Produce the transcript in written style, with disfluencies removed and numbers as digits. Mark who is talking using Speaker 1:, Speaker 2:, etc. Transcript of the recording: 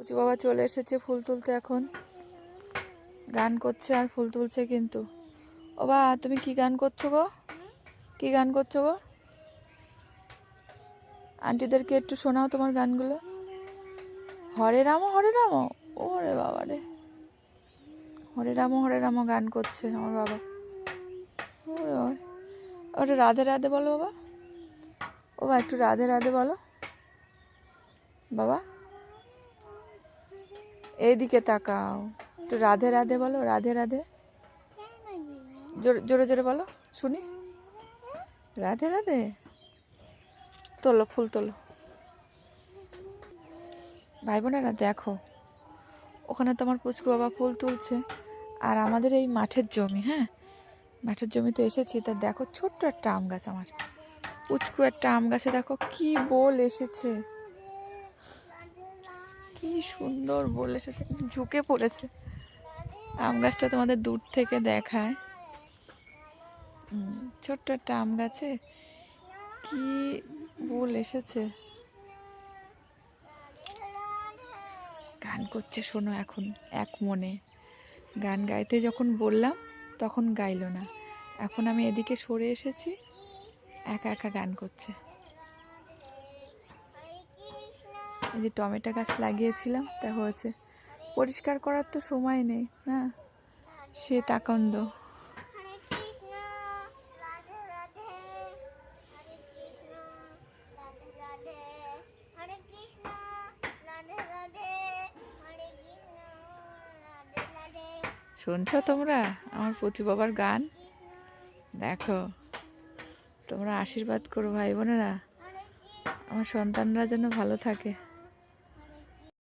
Speaker 1: পুচু বাবা চলে এসেছে ফুল তুলতে, এখন গান করছে আর ফুল তুলছে। কিন্তু ও বা, তুমি কি গান করছো গো? কি গান করছো গো? আন্টিদেরকে একটু শোনাও তোমার গানগুলো। হরে রাম হরে রাম, ওরে বাবা রে, হরে রাম গান করছে আমার বাবা। ওটা রাধে রাধে বলো বাবা। ও বা, একটু রাধে রাধে বলো বাবা। এইদিকে তাকাও, একটু রাধে রাধে বলো, রাধে রাধে। জোরে জোরে জোরে বলো শুনি, রাধে রাধে। তোলো ফুল তোলো। ভাই বোনেরা দেখো, ওখানে তোমার পুচকু বাবা ফুল তুলছে, আর আমাদের এই মাঠের জমি, হ্যাঁ মাঠের জমিতে এসেছি। তা দেখো ছোট্ট একটা আম গাছ, আমার পুচকু একটা আম গাছে দেখো কি বোল এসেছে, কি সুন্দর বোল এসেছে, ঝুঁকে পড়েছে। আম গাছটা তোমাদের দূর থেকে দেখায়, ছোট্ট একটা আম গাছে কি বোল এসেছে। গান করছে শোনো, এখন এক মনে গান গাইতে যখন বললাম তখন গাইলো না, এখন আমি এদিকে সরে এসেছি, একা একা গান করছে। এই যে টমেটো গাছ লাগিয়েছিলাম, তা হয়েছে, পরিষ্কার করার তো সময় নেই না, সে তাকন্দ। শুনছো তোমরা আমার পুচু বাবার গান? দেখো, তোমরা আশীর্বাদ করো ভাই বোনেরা, আমার সন্তানরা যেন ভালো থাকে।